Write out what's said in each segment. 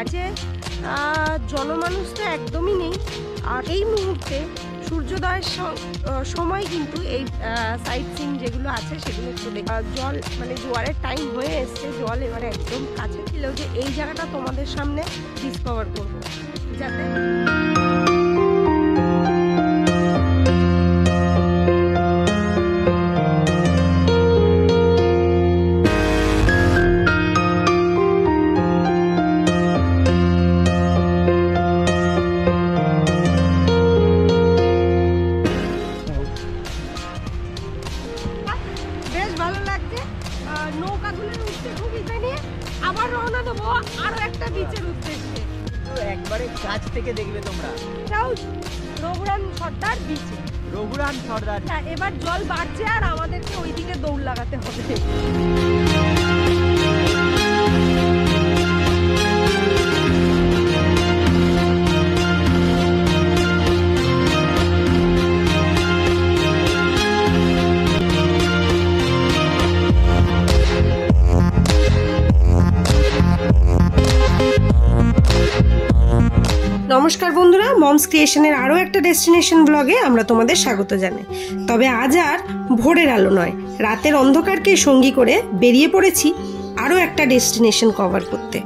দাঁড়িয়ে জনমানুষ তো একদমই নেই। আর এই মুহূর্তে সূর্যোদয়ের সময় কিন্তু এই সাইট সিন যেগুলো আছে সেগুলো একটু জল মানে জোয়ারের টাইম হয়ে এসছে, জল এবারে একদম কাছে ছিল যে এই জায়গাটা তোমাদের সামনে ডিসকভার করবো যাতে কাছ থেকে দেখবে তোমরা রঘুরাম সর্দার বিচে। রঘুরাম সর্দার এবার জল বাড়ছে আর আমাদেরকে ওইদিকে দৌড় লাগাতে হবে। নমস্কার বন্ধুরা, মমস ক্রিয়েশনের আরও একটা ডেস্টিনেশন ব্লগে আমরা তোমাদের স্বাগত জানাই। তবে আজ আর ভোরের আলো নয়, রাতের অন্ধকারকে সঙ্গী করে বেরিয়ে পড়েছি আরও একটা ডেস্টিনেশন কভার করতে।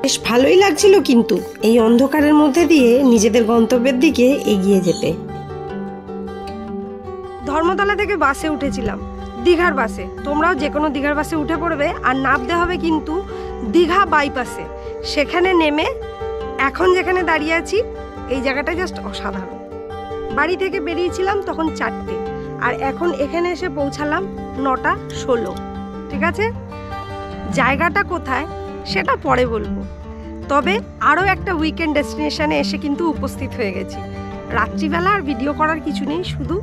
বেশ ভালোই লাগছিল কিন্তু এই অন্ধকারের মধ্যে দিয়ে নিজেদের গন্তব্যের দিকে এগিয়ে যেতে। ধর্মতলা থেকে বাসে উঠেছিলাম, দীঘার বাসে। তোমরাও যে কোনো দীঘার বাসে উঠে পড়বে আর নামতে হবে কিন্তু দীঘা বাইপাসে। সেখানে নেমে এখন যেখানে দাঁড়িয়ে আছি এই জায়গাটা জাস্ট অসাধারণ। বাড়ি থেকে বেরিয়েছিলাম তখন 4টে, আর এখন এখানে এসে পৌঁছালাম 9:16। ঠিক আছে, জায়গাটা কোথায় সেটা পরে বলবো। তবে আরও একটা উইকেন্ড ডেস্টিনেশনে এসে কিন্তু উপস্থিত হয়ে গেছি। রাত্রিবেলা আর ভিডিও করার কিছু নেই, শুধু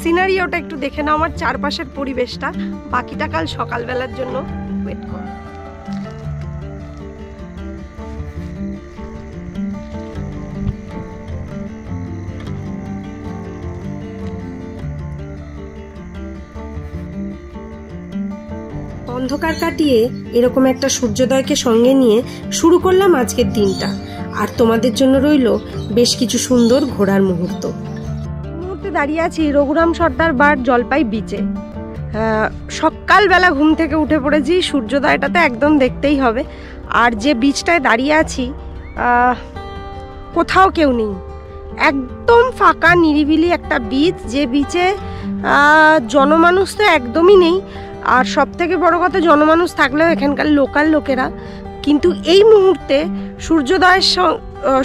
সিনারিওটা একটু দেখে নাও, আমার চারপাশের পরিবেশটা। বাকিটা কাল সকালবেলার জন্য ওয়েট করো। অন্ধকার কাটিয়ে এরকম একটা সূর্যোদয়কে সঙ্গে নিয়ে শুরু করলাম আজকের দিনটা। আর তোমাদের জন্য রইল বেশ কিছু সুন্দর ঘোরার মুহূর্ত। মুহূর্তে দাঁড়িয়ে আছি রঘুরাম সর্দার বার জলপাই বিচে। সকালবেলা ঘুম থেকে উঠে পড়েছি, সূর্যোদয়টাতে একদম দেখতেই হবে। আর যে বিচটায় দাঁড়িয়ে আছি কোথাও কেউ নেই, একদম ফাঁকা নিরিবিলি একটা বিচ, যে বিচে জনমানুষ তো একদমই নেই। আর সব থেকে বড় কথা, জনমানুষ থাকলেও এখানকার লোকাল লোকেরা। কিন্তু এই মুহূর্তে সূর্যোদয়ের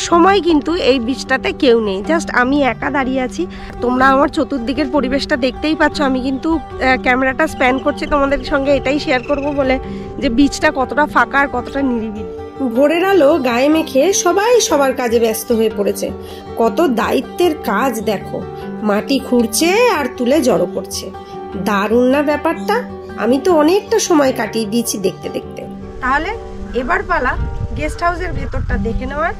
সময় কিন্তু এই বিচটাতে কেউ নেই, জাস্ট আমি একা দাঁড়িয়ে আছি। তোমরা আমার চতুর্দিকের পরিবেশটা দেখতেই পাচ্ছ। আমি কিন্তু ক্যামেরাটা স্প্যান করছি তোমাদের সঙ্গে এটাই শেয়ার করব বলে যে বিচটা কতটা ফাঁকা আর কতটা নিরিবিলি। ভোরের আলো গায়ে মেখে সবাই সবার কাজে ব্যস্ত হয়ে পড়েছে। কত দায়িত্বের কাজ দেখো, মাটি খুঁড়ছে আর তুলে জড়ো করছে। দারুণ না ব্যাপারটা? আমি তো অনেকটা সময় কাটিয়ে দিয়েছি দেখতে দেখতে। তাহলে এবার পালা গেস্ট হাউসের ভেতরটা দেখে নেওয়ার,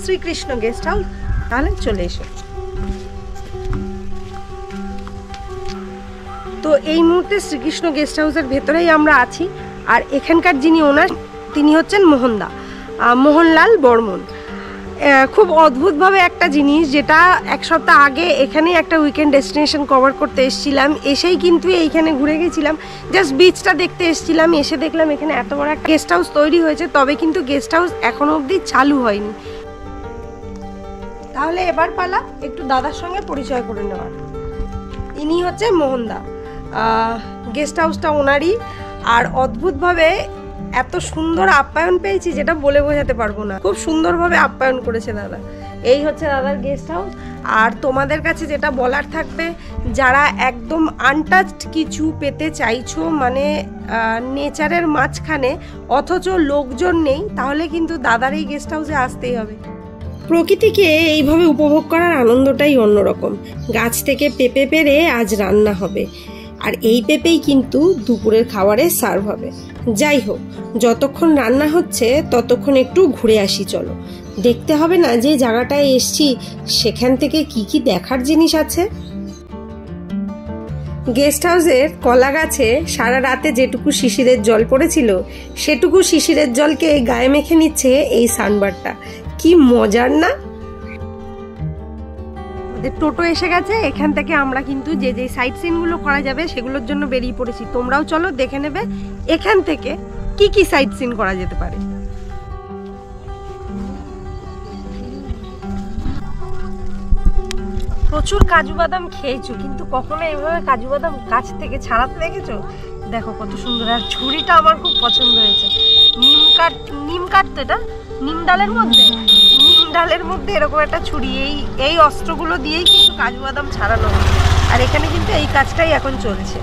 শ্রীকৃষ্ণ গেস্ট হাউস। তাহলে চলে এসো। তো এই মুহূর্তে শ্রীকৃষ্ণ গেস্ট হাউসের ভেতরেই আমরা আছি। আর এখানকার যিনি ওনার, তিনি হচ্ছেন মোহনলাল বর্মন। খুব অদ্ভুতভাবে একটা জিনিস, যেটা এক সপ্তাহ আগে এখানে একটা উইকেন্ড ডেস্টিনেশন কভার করতে এসেছিলাম, এসেই কিন্তু এইখানে ঘুরে গেছিলাম, জাস্ট বিচটা দেখতে এসেছিলাম। এসে দেখলাম এখানে এত বড় একটা গেস্ট হাউস তৈরি হয়েছে, তবে কিন্তু গেস্ট হাউস এখনো অবধি চালু হয়নি। তাহলে এবার পালা একটু দাদার সঙ্গে পরিচয় করে নেওয়ার। ইনি হচ্ছে মোহনদা, গেস্ট হাউসটা ওনারই। আর অদ্ভুতভাবে এত সুন্দর আপ্যায়ন পেয়েছি যেটা বলে বোঝাতে পারবো না। খুব সুন্দরভাবে আপ্যায়ন করেছে দাদা। এই হচ্ছে দাদার গেস্ট হাউস। আর তোমাদের কাছে যেটা বলার থাকবে, যারা একদম আনটাচড কিছু পেতে চাইছো, মানে নেচারের মাঝখানে অথচ লোকজন নেই, তাহলে কিন্তু দাদার এই গেস্ট হাউসে আসতেই হবে। প্রকৃতিকে এইভাবে উপভোগ করার আনন্দটাই অন্যরকম। গাছ থেকে পেঁপে পেরে আজ রান্না হবে, আর এই পেঁপেই কিন্তু দুপুরের খাবারে সার্ভ হবে। যাই হোক, যতক্ষণ রান্না হচ্ছে ততক্ষণ একটু ঘুরে আসি চলো। দেখতে হবে না যে জায়গাটায় এসছি সেখান থেকে কি কি দেখার জিনিস আছে। গেস্ট হাউসের কলা গাছে সারা রাতে যেটুকু শিশিরের জল পড়েছিল সেটুকু শিশিরের জলকে গায়ে মেখে নিচ্ছে এই সানবারটা। কি মজার না? টোটো এসে গেছে, এখান থেকে আমরা কিন্তু যে যে সাইট সিন গুলো করা যাবে সেগুলোর জন্য বেরিয়ে পড়েছি। তোমরাও চলো দেখে নেবে এখান থেকে কি কি সাইট সিন করা যেতে পারে। প্রচুর কাজু বাদাম খেয়েছো, কিন্তু কখনো এভাবে কাজু বাদাম গাছ থেকে ছাড়াতে দেখেছো? দেখো কত সুন্দর। আর ছুরিটা আমার খুব পছন্দ হয়েছে। নিম কাঠ তো এটা, নিম ডালের মধ্যে এরকম একটা ছুরি। এই অস্ত্রগুলো দিয়েই কিন্তু কাজু বাদাম ছাড়ানো হয়। আর এখানে কিন্তু এই কাজটাই এখন চলছে।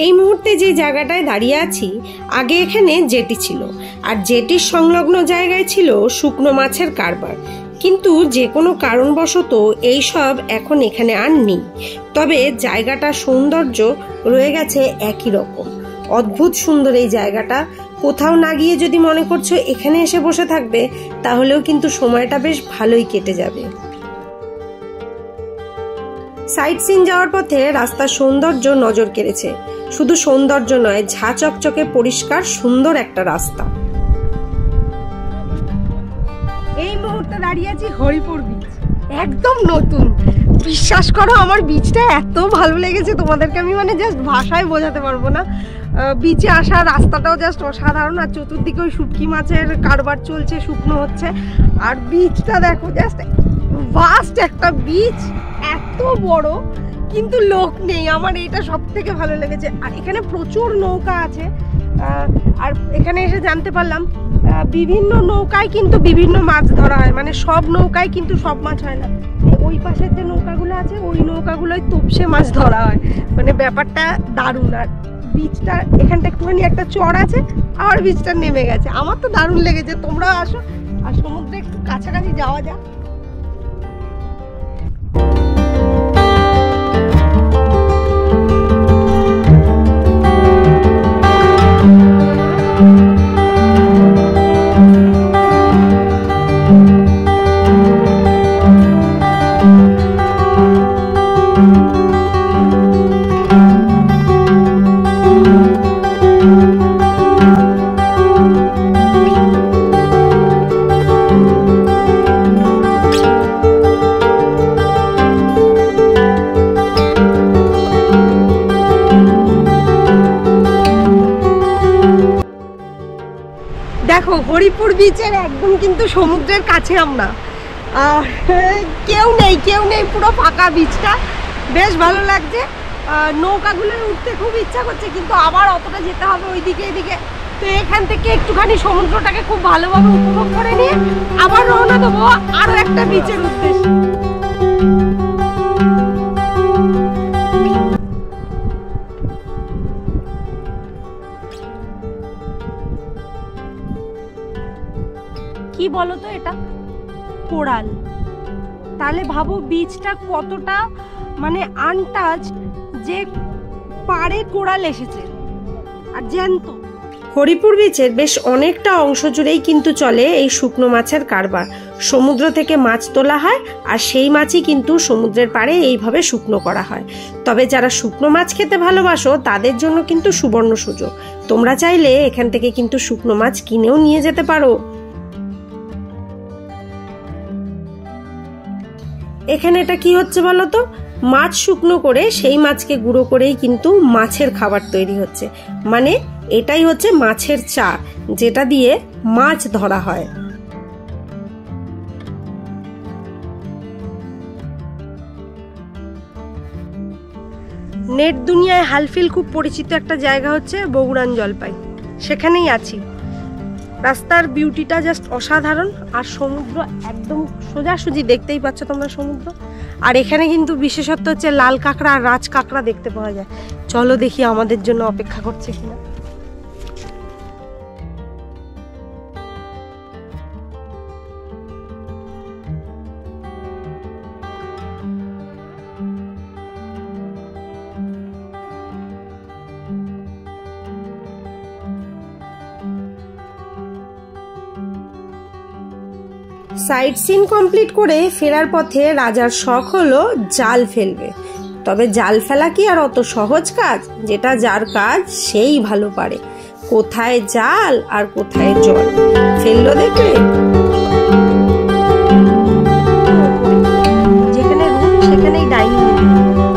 এই মুহূর্তে যে জায়গাটায় দাঁড়িয়ে আছি, আগে এখানে জেটি ছিল, আর জেটির সংলগ্ন জায়গায় ছিল শুকনো মাছের কারবার। কিন্তু যে কোনো কারণবশত এই সব এখন এখানে আর নেই। তবে জায়গাটা সৌন্দর্য রয়ে গেছে একই রকম। অদ্ভুত সুন্দর এই জায়গাটা। কোথাও না গিয়ে যদি মনে করছো এখানে এসে বসে থাকবে, তাহলেও কিন্তু সময়টা বেশ ভালোই কেটে যাবে। সাইট সিন যাওয়ার পথে রাস্তার সৌন্দর্য নজর কেড়েছে। শুধু সৌন্দর্য নয়, ঝা চকচকে পরিষ্কার সুন্দর একটা রাস্তা। এই মুহূর্তে দাঁড়িয়ে আছি হরিপুর বিচ, একদম নতুন। বিশ্বাস করো আমার বিচটা এত ভালো লেগেছে, তোমাদেরকে আমি মানে জাস্ট ভাষায় বোঝাতে পারবো না। বিচে আসার রাস্তাটাও জাস্ট অসাধারণ। আর চতুর্দিকে ওই শুটকি মাছের কারবার চলছে, শুকনো হচ্ছে। আর বিচটা দেখো, জাস্ট ভাস্ট একটা বিচ, এত বড়, কিন্তু লোক নেই। আমার এইটা সব থেকে ভালো লেগেছে। আর এখানে প্রচুর নৌকা আছে। আর এখানে এসে জানতে পারলাম বিভিন্ন নৌকায় কিন্তু বিভিন্ন মাছ ধরা হয়, মানে সব নৌকায় কিন্তু সব মাছ হয় না। ওই পাশের যে নৌকাগুলো আছে ওই নৌকাগুলোয় তোপসে মাছ ধরা হয়। মানে ব্যাপারটা দারুণ। আর বিচটা এখানটা একটুখানি একটা চর আছে, আর বিচটা নেমে গেছে। আমার তো দারুণ লেগেছে। তোমরাও আসো, আর সমুদ্রে একটু কাছাকাছি যাওয়া যাক। দেখো হরিপুর বিচের একদম কিন্তু সমুদ্রের কাছে আমরা। কেউ নেই, পুরো ফাঁকা বিচটা। বেশ ভালো লাগছে। নৌকাগুলো উঠতে খুব ইচ্ছা করছে, কিন্তু আবার অতটা যেতে হবে ওইদিকে এদিকে। তো এখান থেকে একটুখানি সমুদ্রটাকে খুব ভালোভাবে উপভোগ করে নিয়ে আবার রওনা দেবো আরো একটা বিচের উদ্দেশ্যে। কি বলতো এটা? কোরাল। তাহলে ভাবো বিচটা কতটা মানে আনটাচ, যে পাড়ে কোরাল এসেছে আর জ্যান্ত। হরিপুর বিচের বেশ অনেকটা অংশ জুড়েই কিন্তু চলে এই শুকনো মাছের কারবার। সমুদ্র থেকে মাছ তোলা হয়, আর সেই মাছই কিন্তু সমুদ্রের পাড়ে এইভাবে শুকনো করা হয়। তবে যারা শুকনো মাছ খেতে ভালোবাসো তাদের জন্য কিন্তু সুবর্ণ সুযোগ। তোমরা চাইলে এখান থেকে কিন্তু শুকনো মাছ কিনেও নিয়ে যেতে পারো। এখানে এটা কি হচ্ছে বলো তো? মাছ শুকনো করে সেই মাছকে গুঁড়ো করেই কিন্তু মাছের খাবার তৈরি হচ্ছে। মানে এটাই হচ্ছে মাছের চা, যেটা দিয়ে মাছ ধরা হয়। নেট দুনিয়ায় হালফিল খুব পরিচিত একটা জায়গা হচ্ছে বগুড়ান জলপাই। সেখানেই আছি। রাস্তার বিউটিটা জাস্ট অসাধারণ। আর সমুদ্র একদম সোজাসুজি, দেখতেই পাচ্ছ তোমরা সমুদ্র। আর এখানে কিন্তু বিশেষত্ব হচ্ছে লাল কাঁকড়া আর রাজ কাঁকড়া দেখতে পাওয়া যায়। চলো দেখি আমাদের জন্য অপেক্ষা করছে কিনা। সাইট সিন কমপ্লিট করে ফেরার পথে রাজার শখ হলো জাল ফেলবে। তবে জাল ফেলা কি আর অত সহজ কাজ? যেটা যার কাজ সেই ভালো পারে। কোথায় জাল আর কোথায় জল ফেললো দেখলে। যেখানে রুম সেখানেই ডাইনিং,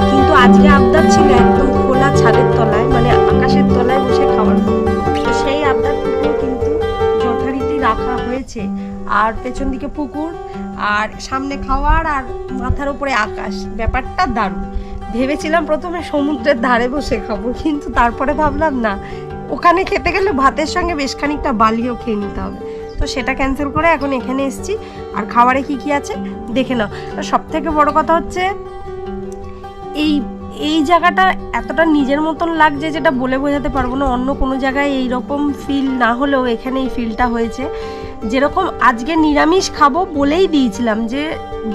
কিন্তু আজকে আবদার ছিল একদম খোলা ছাদের তলায়, মানে আকাশের তলায় বসে খাওয়ার। তো সেই আবদারটুকু কিন্তু যথারীতি রাখা হয়েছে। আর পেছন দিকে পুকুর, আর সামনে খাওয়ার, আর মাথার উপরে আকাশ। ব্যাপারটা দারুণ। ভেবেছিলাম প্রথমে সমুদ্রের ধারে বসে খাবো, কিন্তু তারপরে ভাবলাম না, ওখানে খেতে গেলে ভাতের সঙ্গে বেশ খানিকটা বালিও খেয়ে নিতে হবে। তো সেটা ক্যান্সেল করে এখন এখানে এসেছি। আর খাবারে কি কি আছে দেখে নাও। সব থেকে বড় কথা হচ্ছে এই জায়গাটা এতটা নিজের মতন লাগছে যেটা বলে বোঝাতে পারবো না। অন্য কোনো জায়গায় এইরকম ফিল না হলেও এখানে এই ফিলটা হয়েছে। যেরকম আজকে নিরামিষ খাবো বলেই দিয়েছিলাম যে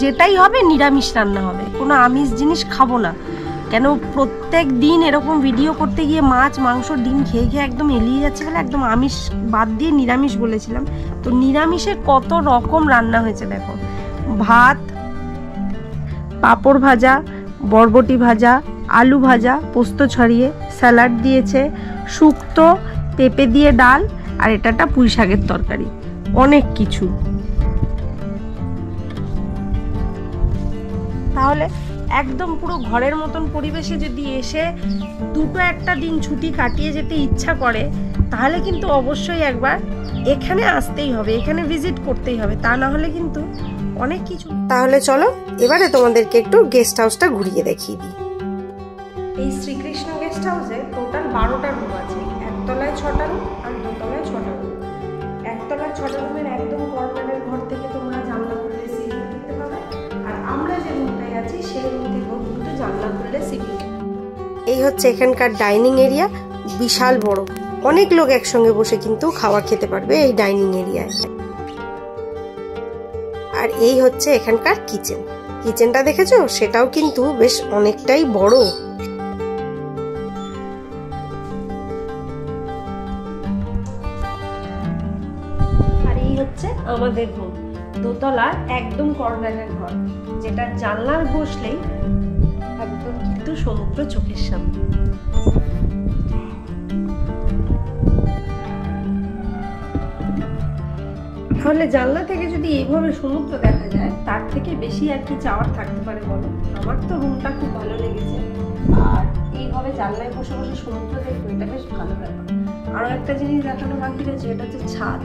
যেটাই হবে নিরামিষ রান্না হবে, কোনো আমিষ জিনিস খাবো না। কেন প্রত্যেক দিন এরকম ভিডিও করতে গিয়ে মাছ মাংস ডিম খেয়ে খেয়ে একদম এলিয়ে যাচ্ছে বলে একদম আমিষ বাদ দিয়ে নিরামিষ বলেছিলাম। তো নিরামিষের কত রকম রান্না হয়েছে দেখো। ভাত, পাঁপড় ভাজা, বরবটি ভাজা, আলু ভাজা পোস্ত ছড়িয়ে, স্যালাড দিয়েছে, শুক্তো, পেঁপে দিয়ে ডাল, আর এটা একটা পুঁই শাকের তরকারি। অনেক কিছু। তাহলে একদম পুরো ঘরের মতন পরিবেশে যদি এসে দুটো একটা দিন ছুটি কাটিয়ে যেতে ইচ্ছা করে, তাহলে কিন্তু অবশ্যই একবার এখানে আসতেই হবে, এখানে ভিজিট করতেই হবে। তা না হলে কিন্তু অনেক কিছু। তাহলে চলো এবারে তোমাদেরকে একটু গেস্ট হাউসটা ঘুরিয়ে দেখিয়ে দিই। এই শ্রীকৃষ্ণ গেস্ট হাউসে টোটাল 12টা রুম আছে। একতলায় 6টা রুম আর দোতলায় 6টা রুম। একতলায় 6টা রুমের একদম কর্নারের ঘর থেকে তোমরা জানলা খুললে সিভি দেখতে পাবে। আর আমরা যে রুমটায় আছি সেই রুম থেকেও কিন্তু জানলা খুললে সিভি। এই হচ্ছে এখানকার ডাইনিং এরিয়া, বিশাল বড়। অনেক লোক একসঙ্গে বসে কিন্তু খাবার খেতে পারবে এই ডাইনিং এরিয়ায়। আর এই হচ্ছে এখানকার কিচেন। কিচেনটা দেখেছো? সেটাও কিন্তু বেশ অনেকটাই বড়। আর এই হচ্ছে আমাদের রুম, দোতলার একদম কর্নারের ঘর, যেটা জানলার বসলেই একদম কিন্তু সমুদ্র চোখের সামনে। তাহলে জানলা থেকে যদি এইভাবে সমুদ্র দেখা যায়, তার থেকে বেশি আর কি চাওয়ার থাকতে পারে বলো? আমার তো রুমটা খুব ভালো লেগেছে। আর এইভাবে জানলায় বসে বসে সমুদ্র দেখবো, এটা বেশ ভালো ব্যাপার। আরো একটা জিনিস দেখানো বাকি রয়েছে, এটা হচ্ছে ছাদ।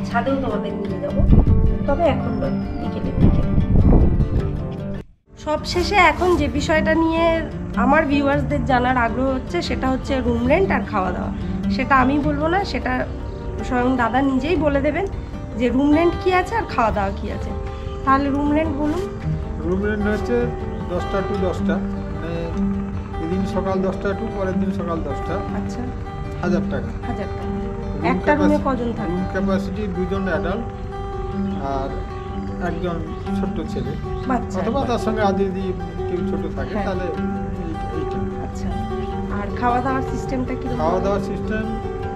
ছাদেও তোমাদের নিয়ে যাবো, তবে এখন নয়, বিকেলের দিকে। সবশেষে এখন যে বিষয়টা নিয়ে আমার ভিউয়ার্সদের জানার আগ্রহ হচ্ছে, সেটা হচ্ছে রুম রেন্ট আর খাওয়া দাওয়া। সেটা আমি বলবো না, সেটা স্বয়ং দাদা নিজেই বলে দেবেন যে রুম রেন্ট কি আছে আর খাওয়া দাওয়া কি আছে। তাহলে রুম রেন্ট বলুন। রুম রেন্ট হচ্ছে 10টা টু 10টা, মানে এদিন সকাল 10টা টু পরের দিন সকাল 10টা। আচ্ছা, 1000 টাকা। 1000 টাকা। একটা রুমে কজন থাকে? রুম ক্যাপাসিটি 2 জন অ্যাডাল্ট আর একজন ছোট ছেলে, বাচ্চা, অথবা তার সঙ্গে যদি কেউ ছোট থাকে তাহলে এইটা। আচ্ছা, আর খাওয়া দাওয়ার সিস্টেমটা কি? খাওয়া দাওয়ার সিস্টেম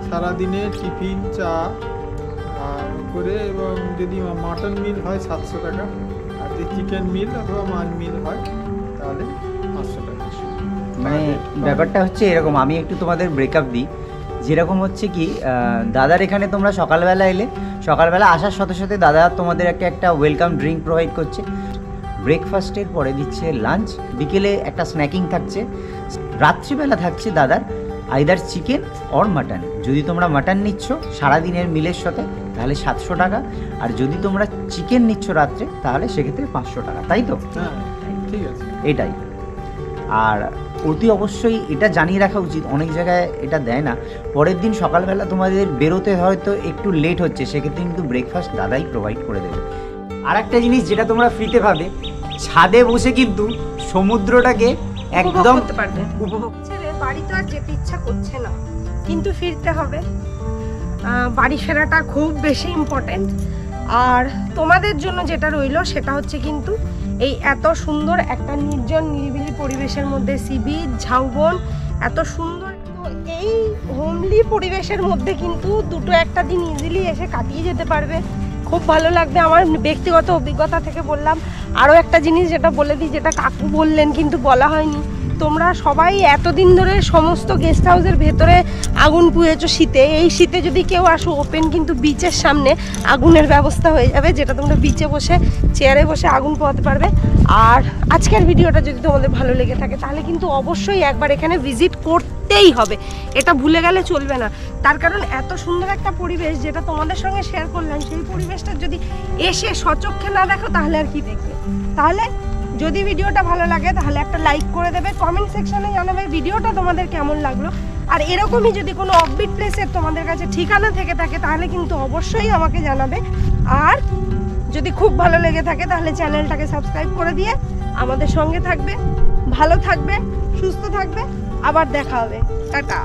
সারাদিনে টিফিন, চা করে, এবং যদি মাটন মিল হয় 700 টাকা, আর যদি চিকেন মিল অথবা মাছ মিল হয় তাহলে 500 টাকা। মানে ব্যাপারটা হচ্ছে এরকম, আমি একটু তোমাদের ব্রেকআপ দিই। যেরকম হচ্ছে কি, দাদার এখানে তোমরা সকালবেলা এলে, সকালবেলা আসার সাথে সাথে দাদা তোমাদের একটা ওয়েলকাম ড্রিঙ্ক প্রোভাইড করছে। ব্রেকফাস্টের পরে দিচ্ছে লাঞ্চ, বিকেলে একটা স্ন্যাকিং থাকছে, রাত্রিবেলা থাকছে দাদার আইদার চিকেন অর মাটন। যদি তোমরা মাটন নিচ্ছ সারাদিনের মিলের সাথে তাহলে 700 টাকা, আর যদি তোমরা চিকেন নিচ্ছ রাত্রে তাহলে সেক্ষেত্রে 500 টাকা, তাই তো? হ্যাঁ, ঠিক আছে, এটাই। আর অতি অবশ্যই এটা জানিয়ে রাখা উচিত, অনেক জায়গায় এটা দেয় না। পরের দিন সকালবেলা তোমাদের বেরোতে হয়তো একটু লেট হচ্ছে, সেক্ষেত্রে কিন্তু ব্রেকফাস্ট দাদাই প্রোভাইড করে দেবে। আর একটা জিনিস যেটা তোমরা ফ্রিতে পাবে, ছাদে বসে কিন্তু সমুদ্রটাকে একদম করতে পারবে। বাড়ি তো আর যেতে ইচ্ছা করছে না, কিন্তু ফিরতে হবে। বাড়ি ফেরাটা খুব বেশি ইম্পর্টেন্ট। আর তোমাদের জন্য যেটা রইলো সেটা হচ্ছে কিন্তু এই এত সুন্দর একটা নির্জন নিরিবিলি পরিবেশের মধ্যে সি বিচ, ঝাউবন, এত সুন্দর। তো এই হোমলি পরিবেশের মধ্যে কিন্তু দুটো একটা দিন ইজিলি এসে কাটিয়ে যেতে পারবে। খুব ভালো লাগবে। আমার ব্যক্তিগত অভিজ্ঞতা থেকে বললাম। আরও একটা জিনিস যেটা বলে দিই, যেটা কাকু বললেন কিন্তু বলা হয়নি, তোমরা সবাই এতদিন ধরে সমস্ত গেস্ট হাউসের ভেতরে আগুন পুড়েছো শীতে, এই শীতে যদি কেউ আসো ওপেন কিন্তু বিচের সামনে আগুনের ব্যবস্থা হয়ে যাবে, যেটা তোমরা বিচে বসে চেয়ারে বসে আগুন পোহাতে পারবে। আর আজকের ভিডিওটা যদি তোমাদের ভালো লেগে থাকে তাহলে কিন্তু অবশ্যই একবার এখানে ভিজিট করতেই হবে, এটা ভুলে গেলে চলবে না। তার কারণ এত সুন্দর একটা পরিবেশ যেটা তোমাদের সঙ্গে শেয়ার করলাম, সেই পরিবেশটা যদি এসে সচক্ষে না দেখো তাহলে আর কি দেখবে। তাহলে যদি ভিডিওটা ভালো লাগে তাহলে একটা লাইক করে দেবে, কমেন্ট সেকশনে জানাবে ভিডিওটা তোমাদের কেমন লাগলো। আর এরকমই যদি কোনো অফবিট প্লেসের তোমাদের কাছে ঠিকানা থেকে থাকে তাহলে কিন্তু অবশ্যই আমাকে জানাবে। আর যদি খুব ভালো লেগে থাকে তাহলে চ্যানেলটাকে সাবস্ক্রাইব করে দিয়ে আমাদের সঙ্গে থাকবে। ভালো থাকবে, সুস্থ থাকবে, আবার দেখা হবে। টাটা।